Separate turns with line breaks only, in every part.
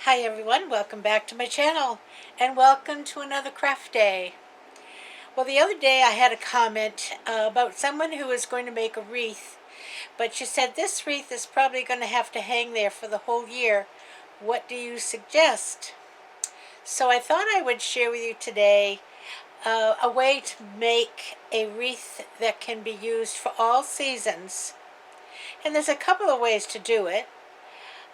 Hi everyone, welcome back to my channel and welcome to another craft day. Well, the other day I had a comment about someone who was going to make a wreath, but she said this wreath is probably going to have to hang there for the whole year. What do you suggest? So I thought I would share with you today a way to make a wreath that can be used for all seasons. And there's a couple of ways to do it.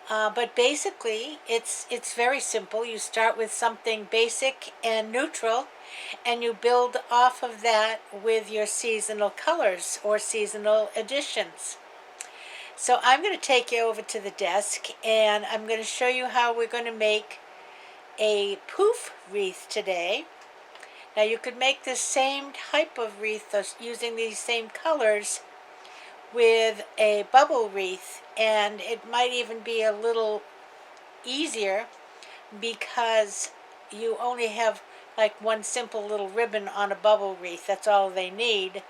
But basically, it's very simple. You start with something basic and neutral, and you build off of that with your seasonal colors or seasonal additions. So I'm going to take you over to the desk, and I'm going to show you how we're going to make a poof wreath today. Now you could make the same type of wreath using these same colors with a bubble wreath, and it might even be a little easier because you only have like one simple little ribbon on a bubble wreath. That's all they need.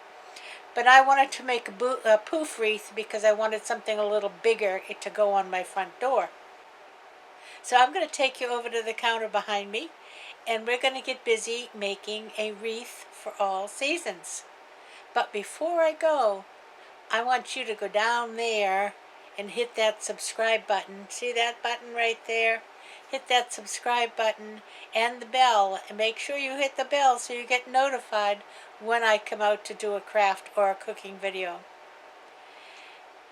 But I wanted to make a poof wreath because I wanted something a little bigger to go on my front door. So I'm going to take you over to the counter behind me, and we're going to get busy making a wreath for all seasons. But before I go, I want you to go down there and hit that subscribe button. See that button right there? Hit that subscribe button and the bell, and make sure you hit the bell so you get notified when I come out to do a craft or a cooking video.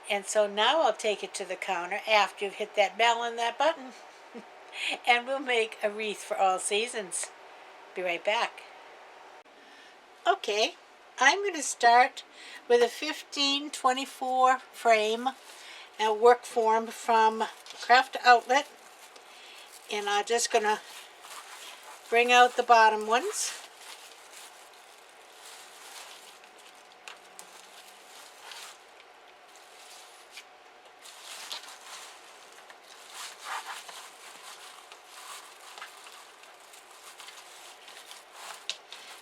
And so now I'll take it to the counter after you've hit that bell and that button and we'll make a wreath for all seasons. Be right back. Okay, I'm going to start with a 1524 frame, a work form from Craft Outlet, and I'm just going to bring out the bottom ones.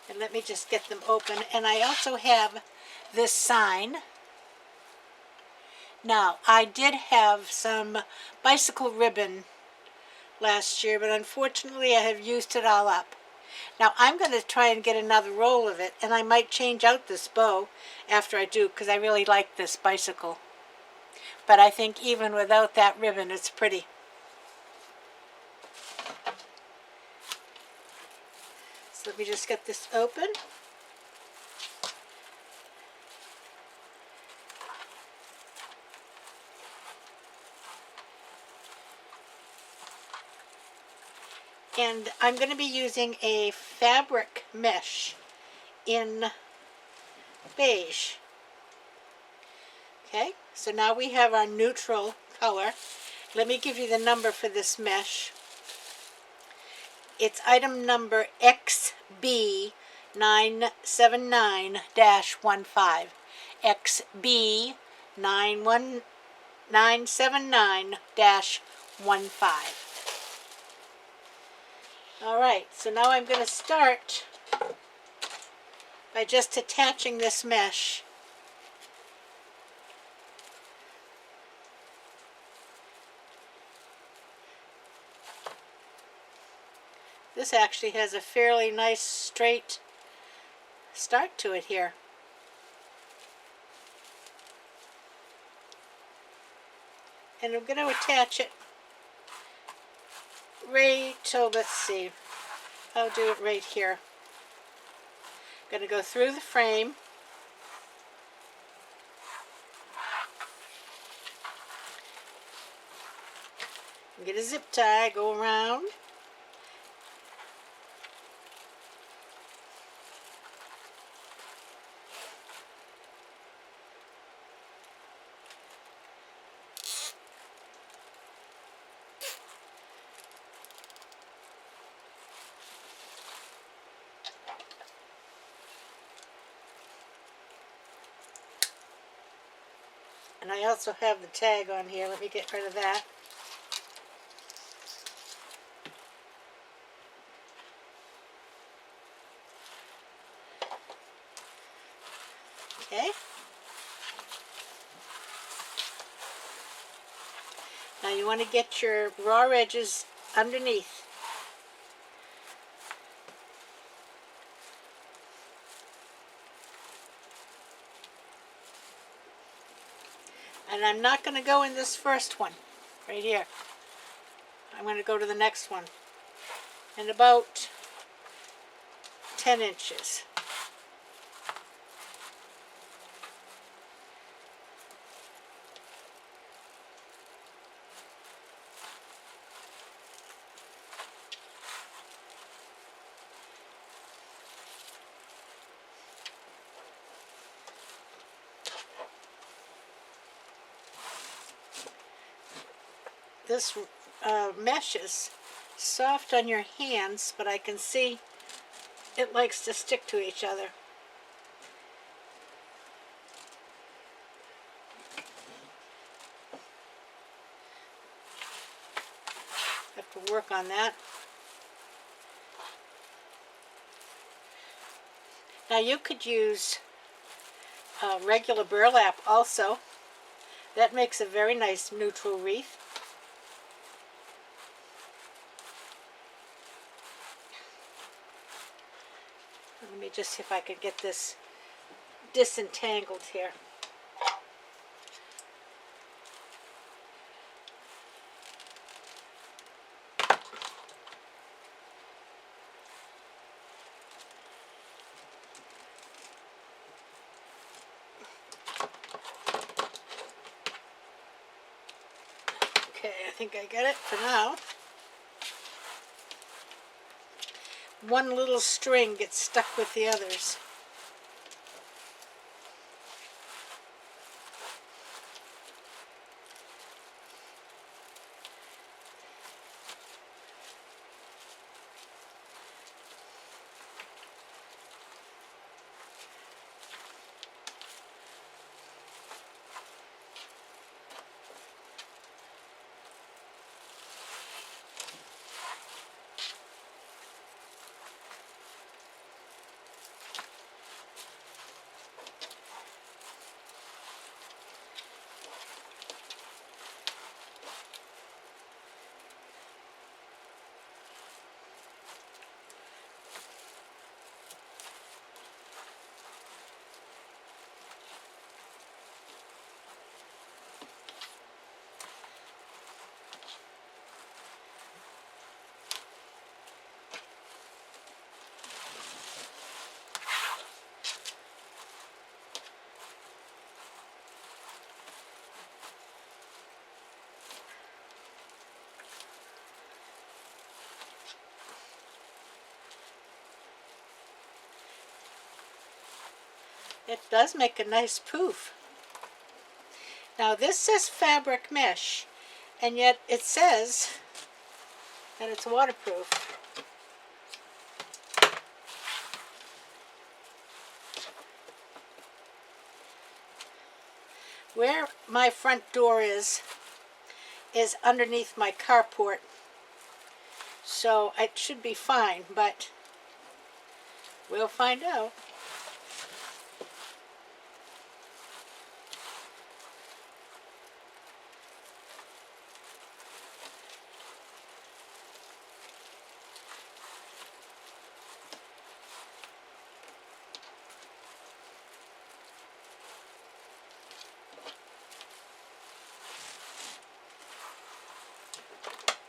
And let me just get them open. And I also have this sign. Now, I did have some bicycle ribbon last year, but unfortunately I have used it all up. Now I'm going to try and get another roll of it, and I might change out this bow after I do, because I really like this bicycle. But I think even without that ribbon, it's pretty. So let me just get this open. And I'm going to be using a fabric mesh in beige. Okay, so now we have our neutral color. Let me give you the number for this mesh. It's item number XB979-15. XB979-15. Alright, so now I'm going to start by just attaching this mesh. This actually has a fairly nice straight start to it here. And I'm going to attach it right till, let's see, I'll do it right here. I'm going to go through the frame. Get a zip tie, go around. And I also have the tag on here. Let me get rid of that. Okay. Now you want to get your raw edges underneath. And I'm not going to go in this first one, right here. I'm going to go to the next one. And about 10 inches. This mesh is soft on your hands, but I can see it likes to stick to each other. Have to work on that. Now you could use regular burlap also. That makes a very nice neutral wreath. Let me just see if I can get this disentangled here. Okay, I think I get it for now. One little string gets stuck with the others. It does make a nice poof. Now this says fabric mesh, and yet it says that it's waterproof. Where my front door is underneath my carport, so it should be fine, but we'll find out.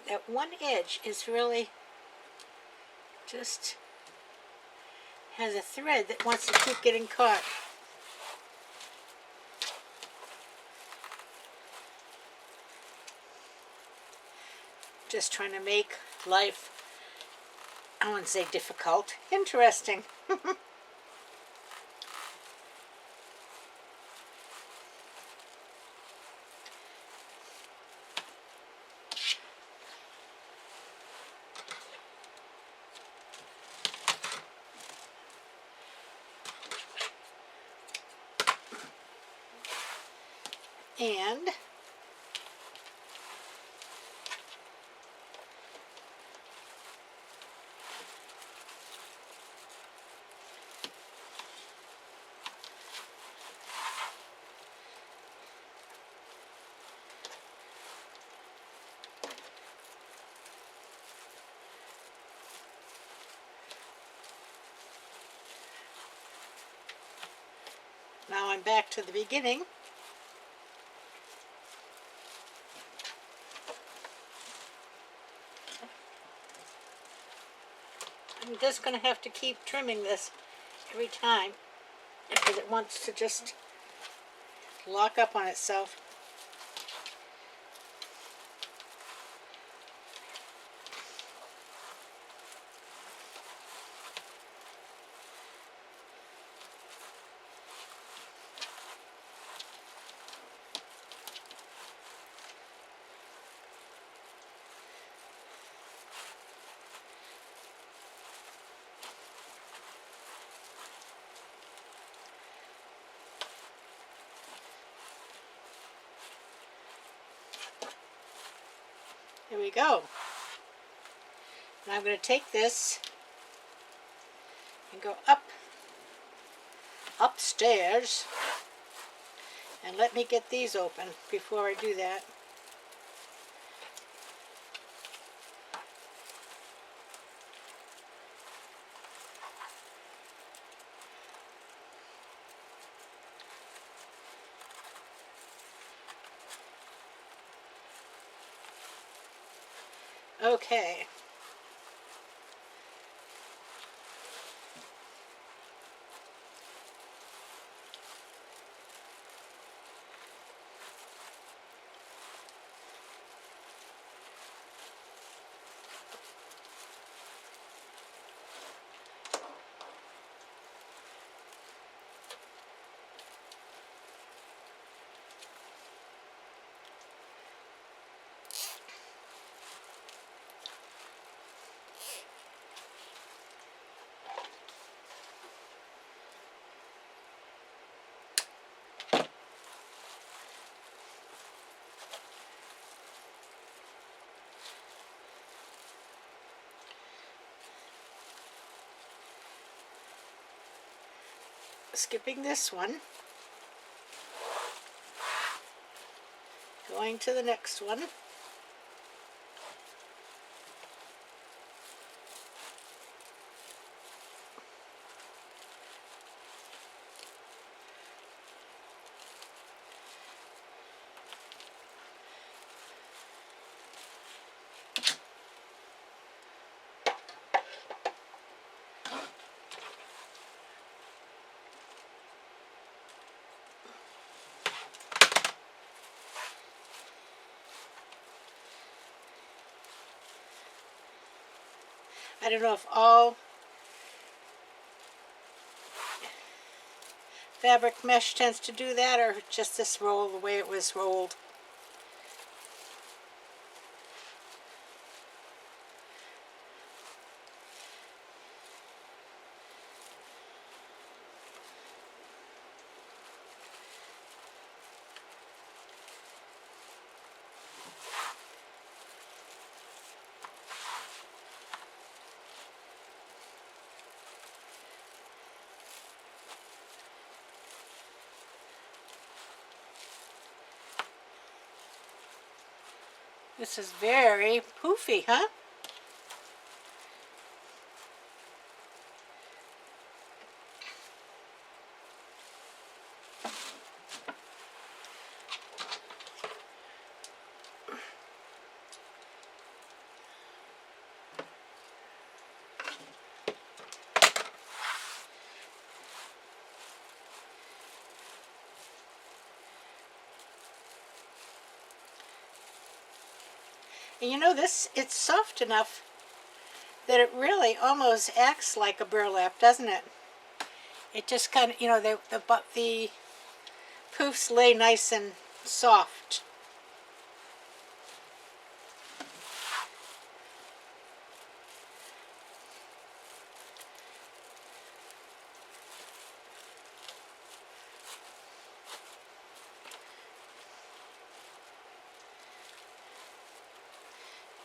That one edge is really just has a thread that wants to keep getting caught. Just trying to make life, I wouldn't say difficult, interesting. And Now I'm back to the beginning. I'm just going to have to keep trimming this every time because it wants to just lock up on itself. Here we go. And I'm going to take this and go upstairs, and let me get these open before I do that. Okay. Skipping this one. Going to the next one. I don't know if all fabric mesh tends to do that or just this roll the way it was rolled. This is very poofy, huh? And you know this, it's soft enough that it really almost acts like a burlap, doesn't it? It just kind of, you know, the poofs lay nice and soft.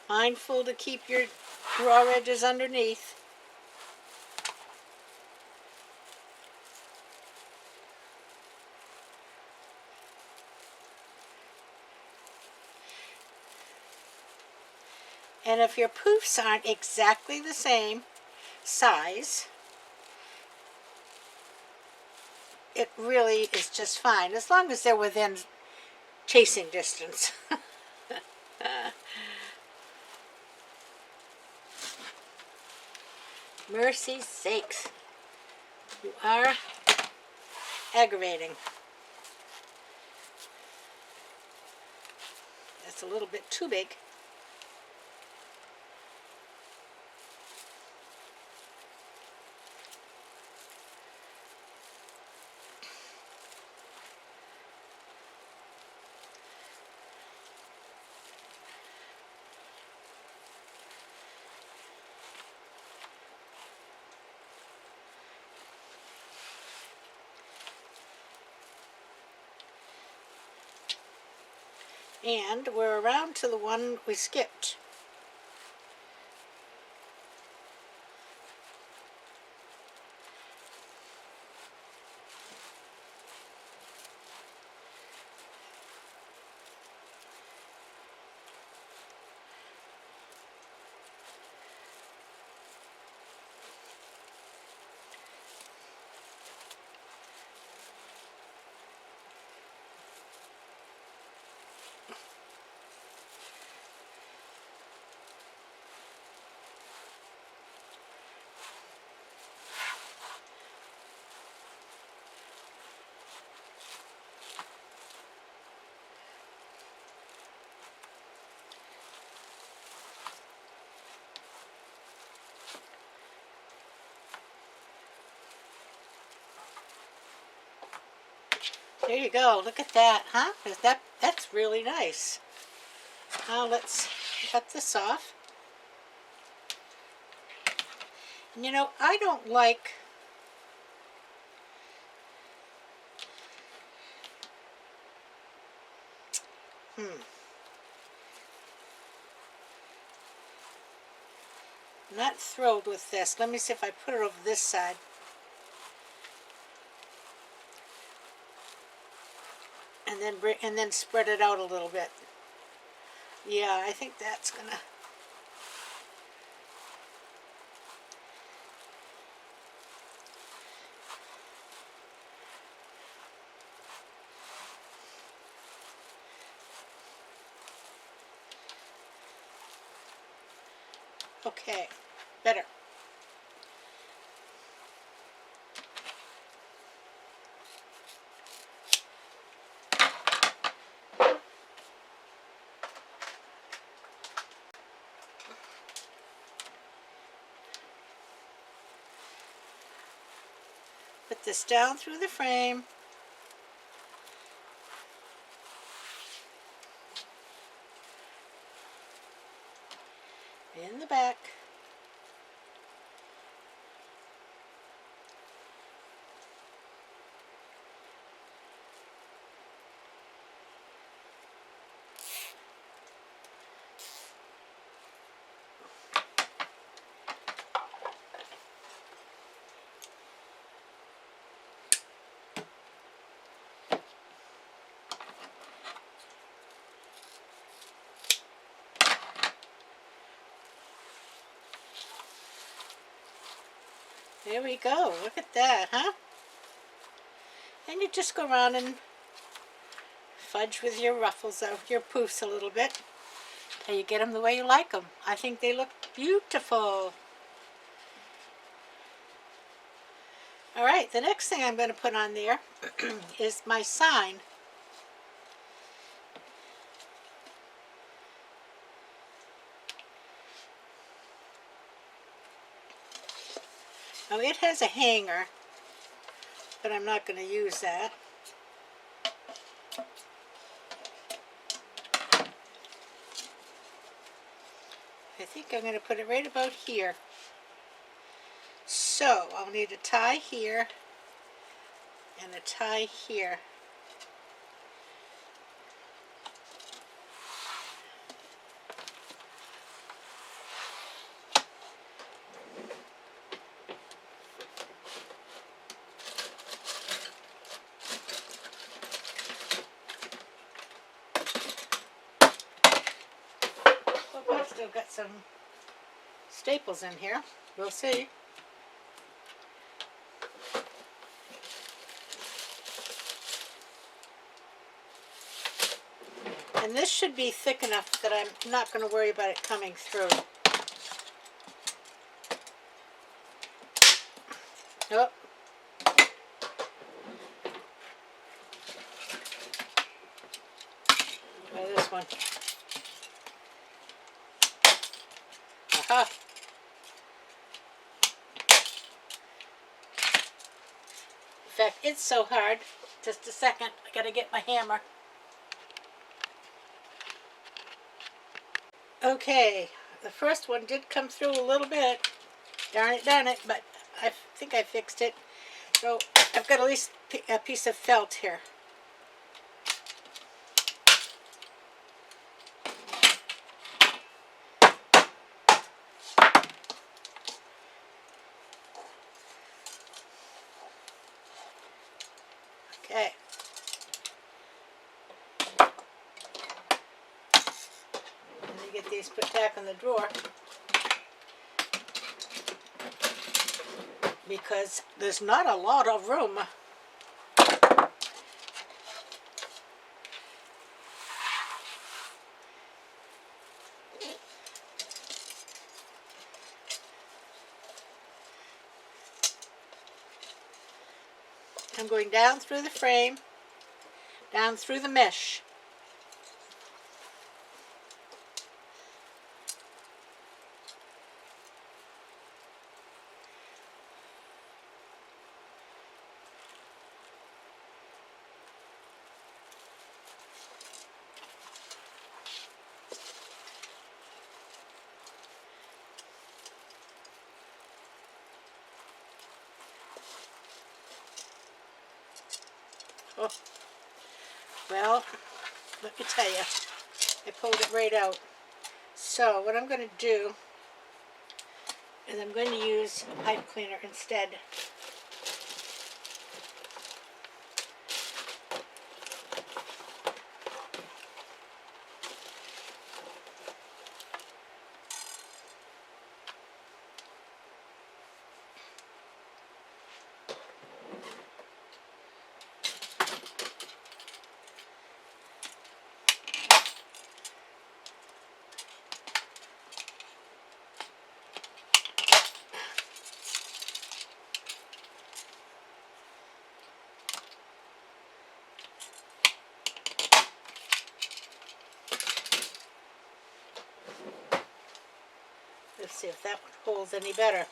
Mindful to keep your raw edges underneath. And if your poofs aren't exactly the same size, it really is just fine, as long as they're within chasing distance. Mercy sakes, you are aggravating. That's a little bit too big. And we're around to the one we skipped. There you go. Look at that, huh? That's really nice. Now let's cut this off. And you know, I don't like I'm not thrilled with this. Let me see if I put it over this side. And then spread it out a little bit. Yeah, I think that's gonna. Okay, better. Put this down through the frame. In the back. There we go. Look at that, huh? And you just go around and fudge with your ruffles out, your poofs a little bit, till you get them the way you like them. I think they look beautiful. All right, the next thing I'm going to put on there is my sign. Now it has a hanger, but I'm not going to use that. I think I'm going to put it right about here. So I'll need a tie here and a tie here. Hope I've still got some staples in here. We'll see. And this should be thick enough that I'm not going to worry about it coming through. Oh. Try this one. Aha. In fact, it's so hard. Just a second. I gotta get my hammer. Okay. The first one did come through a little bit. Darn it, but I think I fixed it. So I've got at least a piece of felt here. Okay. Let me get these put back in the drawer, because there's not a lot of room. I'm going down through the frame, down through the mesh. Oh, well, let me tell you, I pulled it right out. So what I'm going to do is I'm going to use a pipe cleaner instead. Let's see if that one holds any better.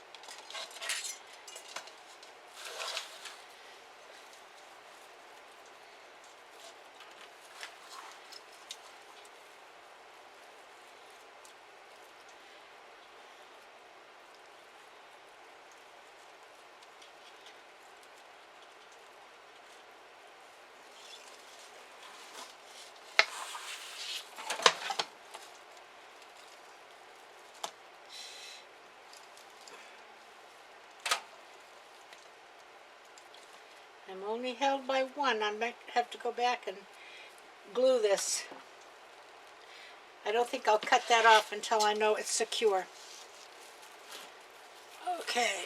I'm only held by one. I might have to go back and glue this. I don't think I'll cut that off until I know it's secure. Okay.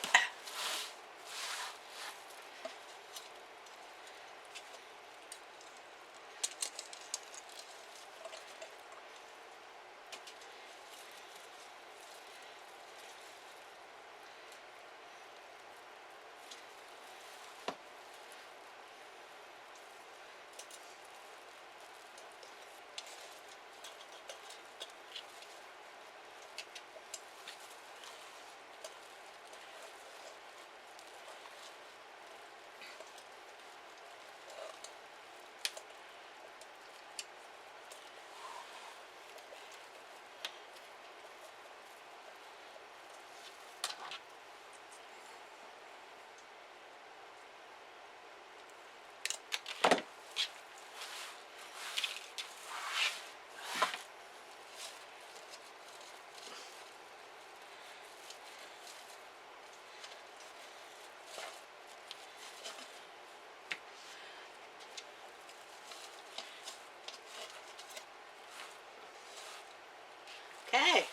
Okay.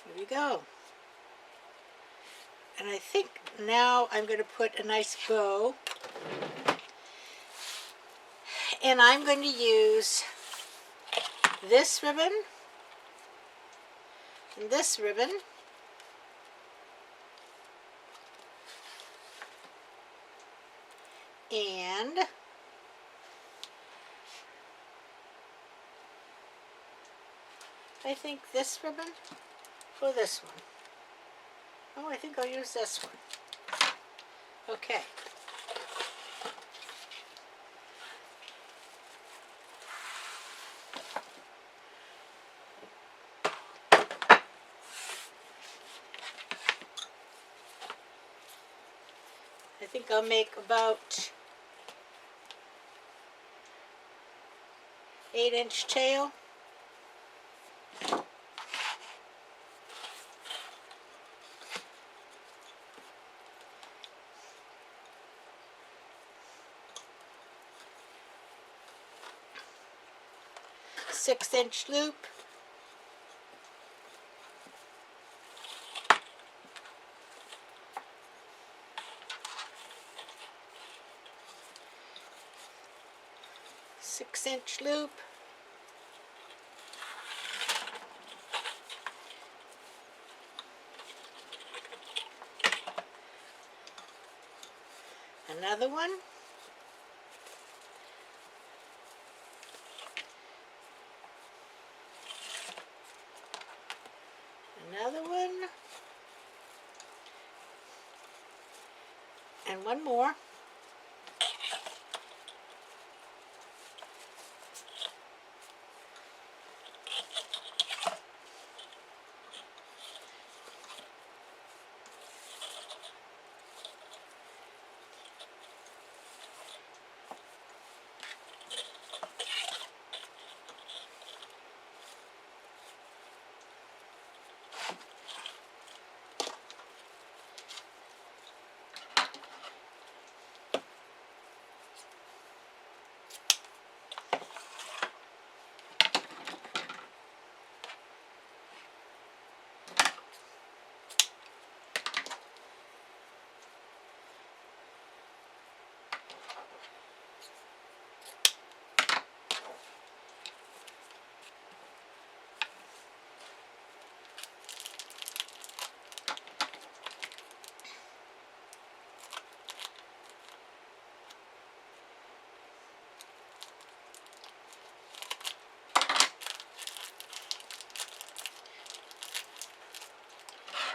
Here we go. And I think now I'm going to put a nice bow. And I'm going to use this ribbon and this ribbon. And I think this ribbon or this one. Oh, I think I'll use this one. Okay. I think I'll make about 8-inch tail. Six-inch loop. Six-inch loop. Another one. Another one. And one more.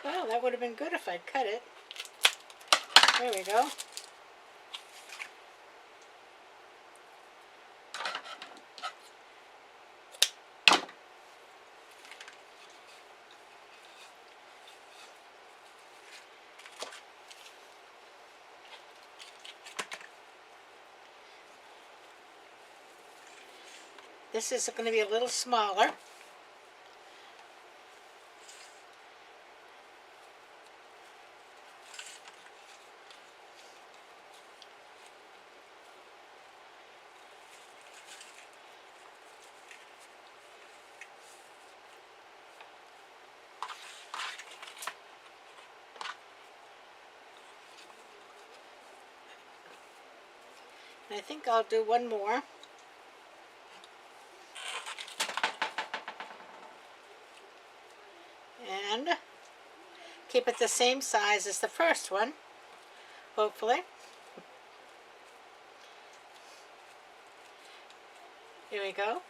Well, that would have been good if I'd cut it. There we go. This is going to be a little smaller. I think I'll do one more. And keep it the same size as the first one, hopefully. Here we go.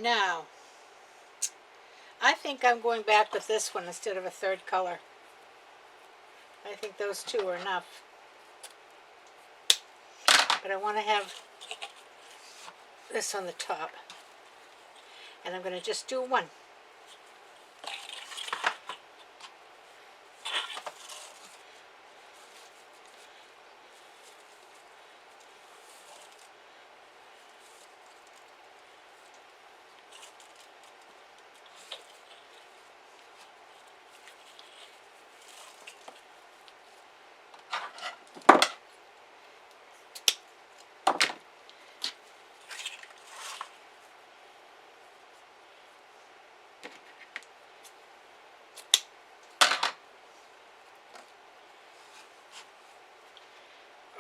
Now, I think I'm going back with this one instead of a third color. I think those two are enough. But I want to have this on the top. And I'm going to just do one.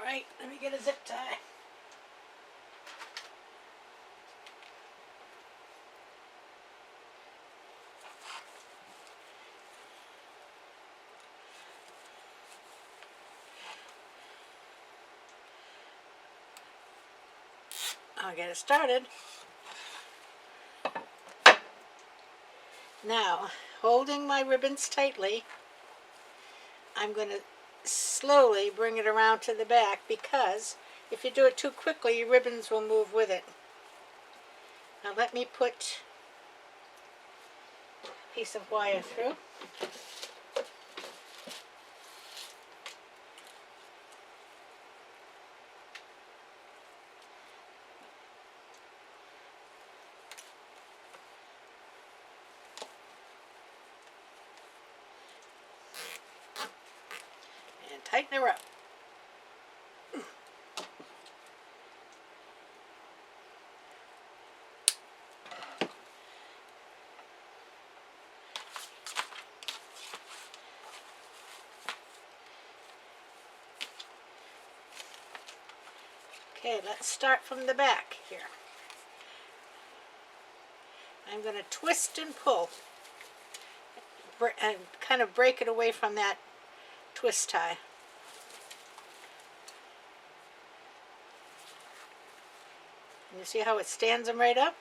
Alright, let me get a zip tie. I'll get it started. Now, holding my ribbons tightly, I'm going to slowly bring it around to the back, because if you do it too quickly, your ribbons will move with it. Now let me put a piece of wire through. And tighten her up. Okay, let's start from the back here. I'm going to twist and pull and kind of break it away from that twist tie. And you see how it stands them right up?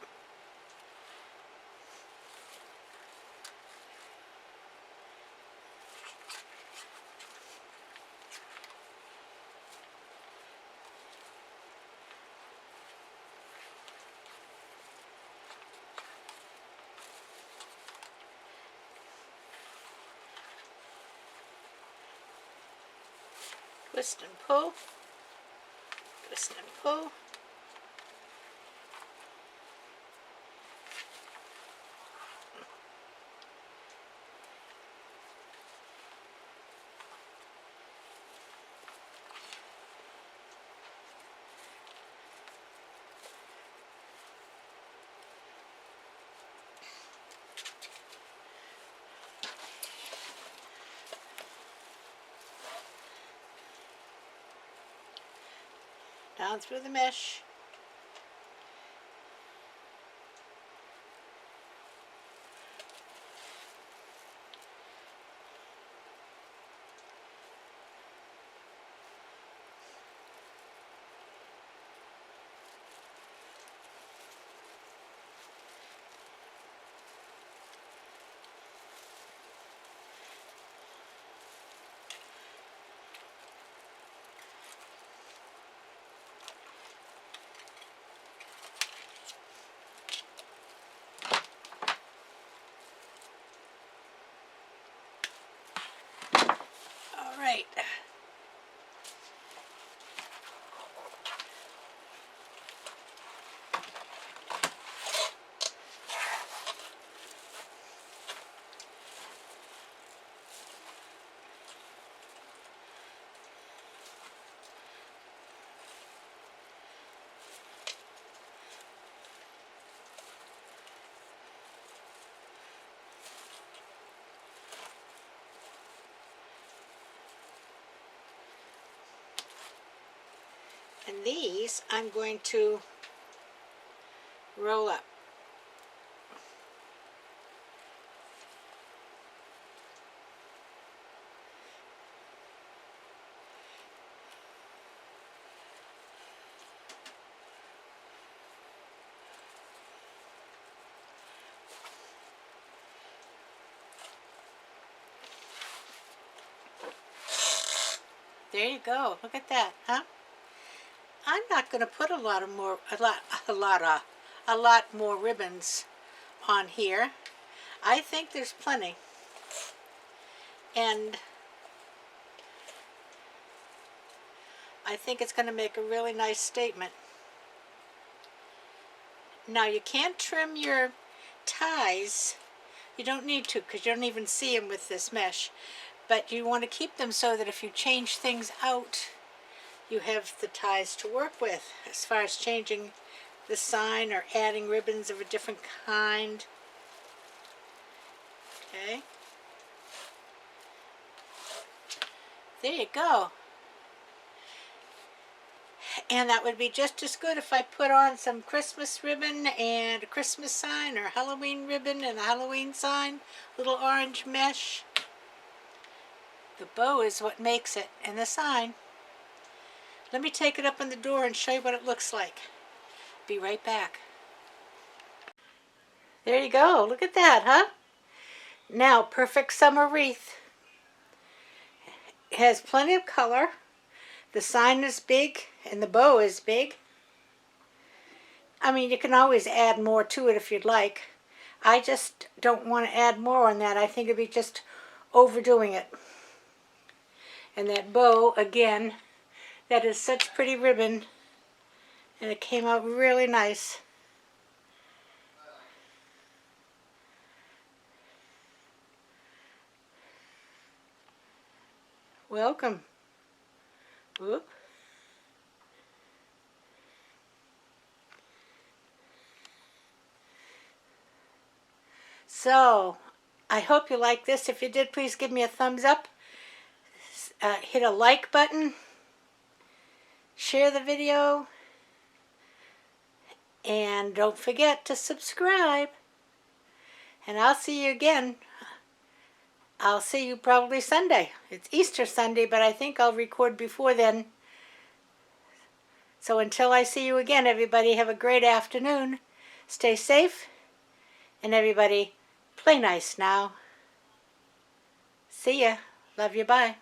Twist and pull, twist and pull. Down through the mesh. All right. And these I'm going to roll up. There you go. Look at that, huh? not going to put a lot more ribbons on here. I think there's plenty. And I think it's going to make a really nice statement. Now you can't trim your ties. You don't need to because you don't even see them with this mesh. But you want to keep them so that if you change things out, you have the ties to work with as far as changing the sign or adding ribbons of a different kind. Okay. There you go. And that would be just as good if I put on some Christmas ribbon and a Christmas sign, or Halloween ribbon and a Halloween sign, little orange mesh. The bow is what makes it, and the sign. Let me take it up on the door and show you what it looks like. Be right back. There you go. Look at that, huh? Now, perfect summer wreath. It has plenty of color. The sign is big and the bow is big. I mean, you can always add more to it if you'd like. I just don't want to add more on that. I think it'd be just overdoing it. And that bow, again, that is such pretty ribbon, and it came out really nice. Welcome. Whoop. So, I hope you like this. If you did, please give me a thumbs up. Hit a like button. Share the video. And don't forget to subscribe. And I'll see you again. I'll see you probably Sunday. It's Easter Sunday, but I think I'll record before then. So until I see you again, everybody have a great afternoon. Stay safe. And everybody, play nice now. See ya. Love you. Bye.